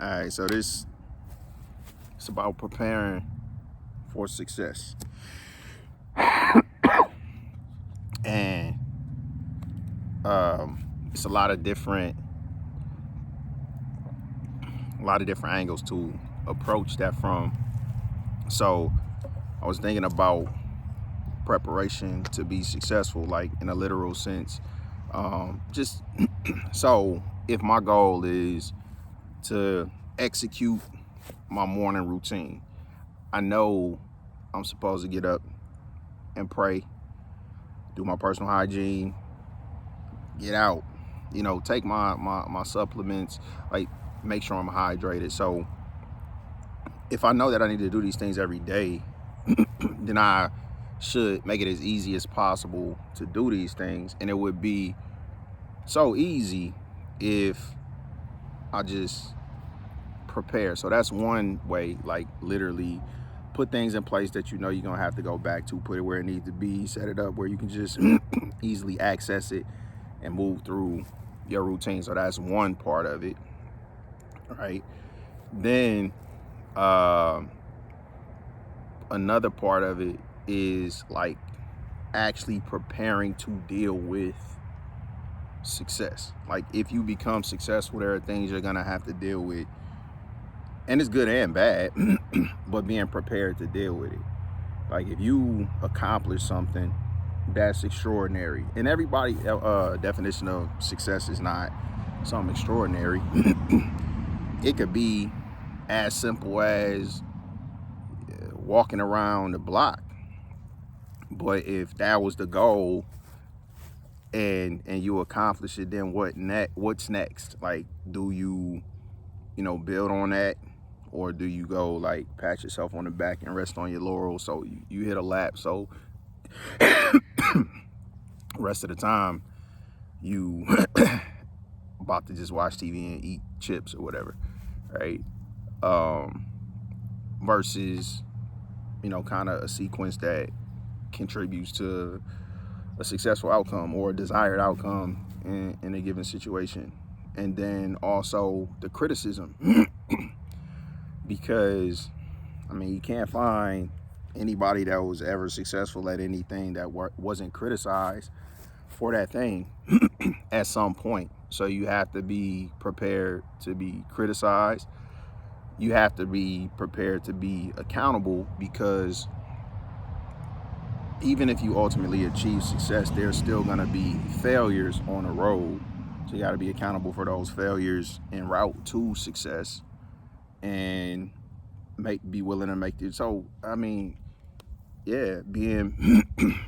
All right, so this it's about preparing for success, and it's a lot of different angles to approach that from. So I was thinking about preparation to be successful, like in a literal sense. Just so if my goal is to execute my morning routine, I know I'm supposed to get up and pray, do my personal hygiene, get out, take my supplements, like make sure I'm hydrated. So if I know that I need to do these things every day, then I should make it as easy as possible to do these things. And it would be so easy if I just prepare. So that's one way, like literally put things in place that you're gonna have to go back to, put it where it needs to be, set it up where you can just easily access it and move through your routine. So that's one part of it, right? Then another part of it is like actually preparing to deal with success. Like if you become successful, there are things you're gonna have to deal with, and it's good and bad, but being prepared to deal with it. Like if you accomplish something, that's extraordinary. And everybody definition of success is not something extraordinary. It could be as simple as walking around the block. But if that was the goal and you accomplish it, then what's next? Like, do you build on that, or do you go like pat yourself on the back and rest on your laurels? So you hit a lap, so rest of the time you about to just watch TV and eat chips or whatever, right? Versus kind of a sequence that contributes to a successful outcome or a desired outcome in a given situation. And then also the criticism, because you can't find anybody that was ever successful at anything that wasn't criticized for that thing at some point. So you have to be prepared to be criticized. You have to be prepared to be accountable, because even if you ultimately achieve success, there's still going to be failures on the road. So you got to be accountable for those failures en route to success, and be willing to make it. So being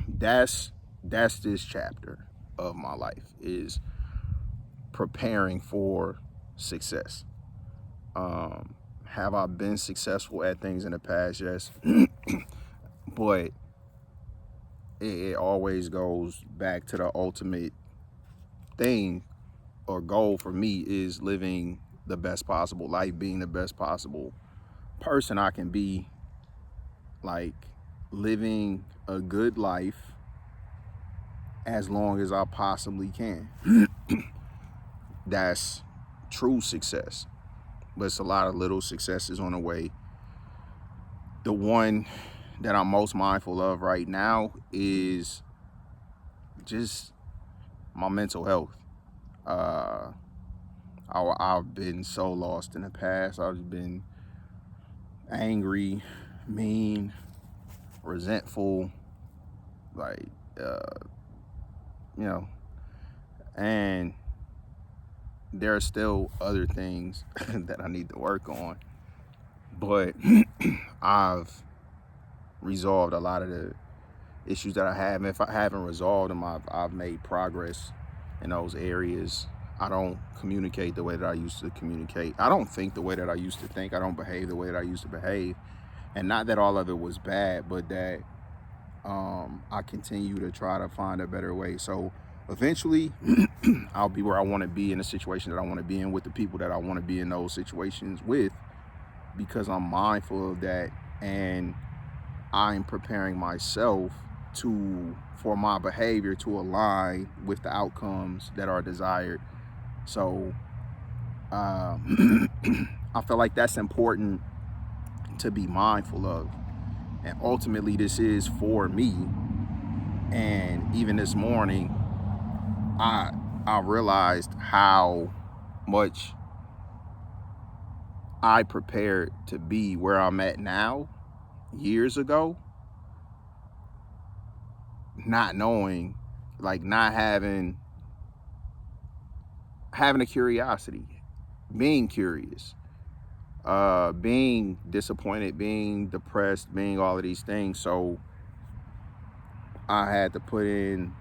that's this chapter of my life, is preparing for success. Have I been successful at things in the past? Yes. But it always goes back to the ultimate thing or goal for me, is living the best possible life, being the best possible person I can be, like living a good life as long as I possibly can. That's true success. But it's a lot of little successes on the way. The one that I'm most mindful of right now is just my mental health. I've been so lost in the past. I've been angry, mean, resentful, like, and there are still other things that I need to work on. But I've resolved a lot of the issues that I have. And if I haven't resolved them, I've made progress in those areas. I don't communicate the way that I used to communicate. I don't think the way that I used to think. I don't behave the way that I used to behave. And not that all of it was bad, but that I continue to try to find a better way. So eventually I'll be where I want to be, in the situation that I want to be in, with the people that I want to be in those situations with, because I'm mindful of that, and I'm preparing myself for my behavior to align with the outcomes that are desired. So I feel like that's important to be mindful of. And ultimately, this is for me. And even this morning, I realized how much I prepared to be where I'm at now years ago, not knowing, like not having a curiosity, being curious, being disappointed, being depressed, being all of these things. So I had to put in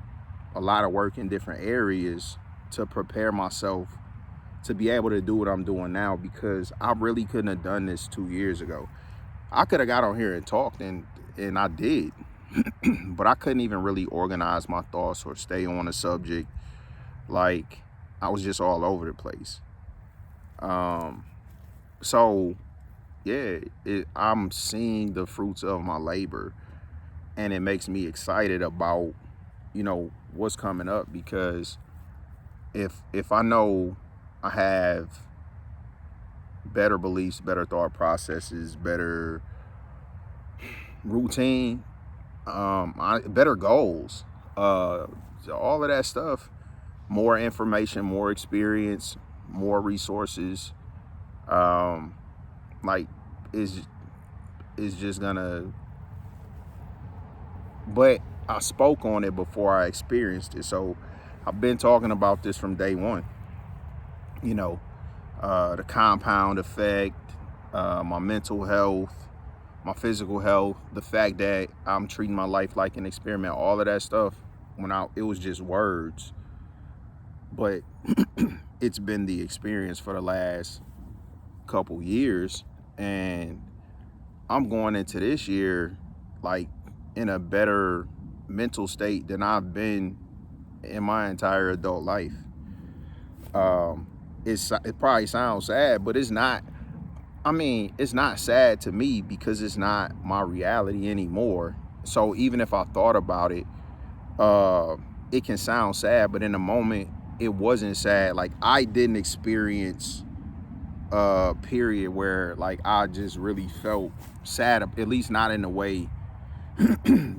a lot of work in different areas to prepare myself to be able to do what I'm doing now, because I really couldn't have done this 2 years ago. I could have got on here and talked, and I did, but I couldn't even really organize my thoughts or stay on a subject. Like, I was just all over the place. So yeah, I'm seeing the fruits of my labor, and it makes me excited about, what's coming up, because if I know I have better beliefs, better thought processes, better routine, better goals, all of that stuff, more information, more experience, more resources, like is just gonna. But I spoke on it before I experienced it, so I've been talking about this from day one. The compound effect, my mental health, my physical health, the fact that I'm treating my life like an experiment, all of that stuff, it was just words. But it's been the experience for the last couple years, and I'm going into this year like in a better mental state than I've been in my entire adult life. It probably sounds sad, but it's not. I mean, it's not sad to me because it's not my reality anymore. So even if I thought about it, it can sound sad, but in the moment, it wasn't sad. Like, I didn't experience a period where like I just really felt sad, at least not in the way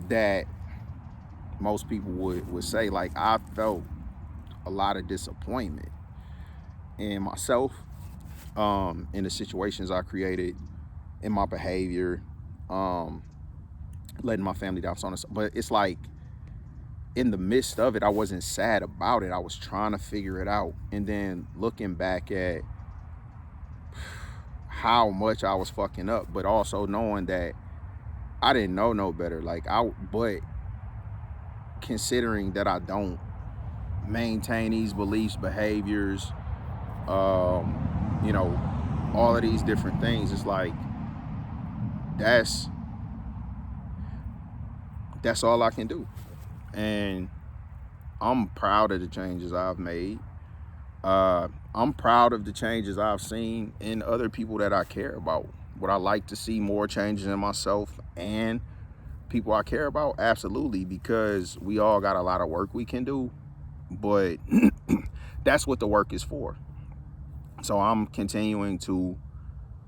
that most people would say. Like, I felt a lot of disappointment in myself, in the situations I created, in my behavior, letting my family down, so on and so. But it's like, in the midst of it, I wasn't sad about it. I was trying to figure it out, and then looking back at how much I was fucking up, but also knowing that I didn't know no better. But considering that I don't maintain these beliefs, behaviors, all of these different things, it's like that's all I can do. And I'm proud of the changes I've made. I'm proud of the changes I've seen in other people that I care about. Would I like to see more changes in myself and people I care about? Absolutely, because we all got a lot of work we can do, but that's what the work is for. So I'm continuing to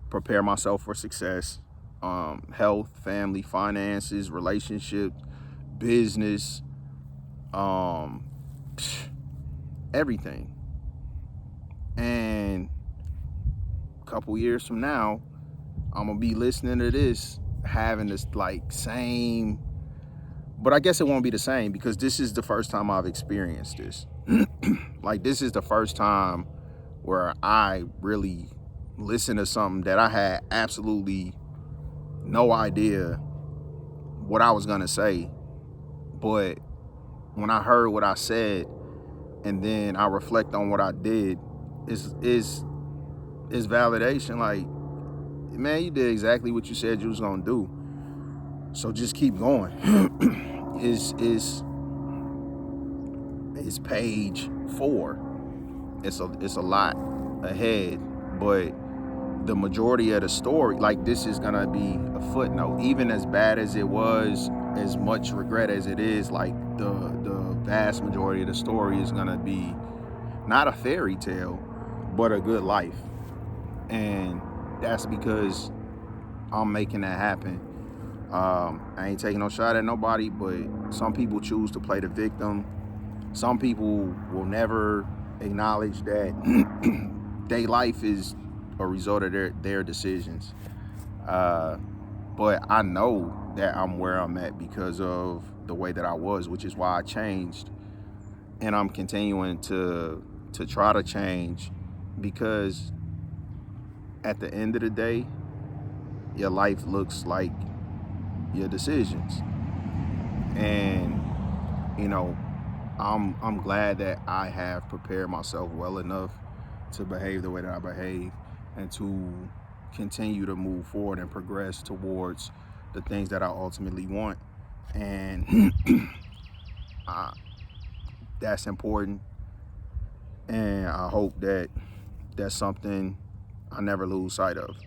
prepare myself for success, health, family, finances, relationships, business, everything. And a couple years from now, I'm gonna be listening to this, having this like same, but I guess it won't be the same because this is the first time I've experienced this. Like, this is the first time where I really listened to something that I had absolutely no idea what I was gonna say. But when I heard what I said and then I reflect on what I did, is validation. Like, man, you did exactly what you said you was gonna do. So just keep going. is page 4. It's a lot ahead, but the majority of the story, like, this is gonna be a footnote. Even as bad as it was, as much regret as it is, like, the vast majority of the story is gonna be not a fairy tale, but a good life. And that's because I'm making that happen. I ain't taking no shot at nobody, but some people choose to play the victim. Some people will never acknowledge that their life is a result of their decisions. But I know that I'm where I'm at because of the way that I was, which is why I changed, and I'm continuing to try to change, because at the end of the day, your life looks like your decisions. And you know, I'm glad that I have prepared myself well enough to behave the way that I behave, and to continue to move forward and progress towards the things that I ultimately want. And uh, that's important. And I hope that that's something I never lose sight of.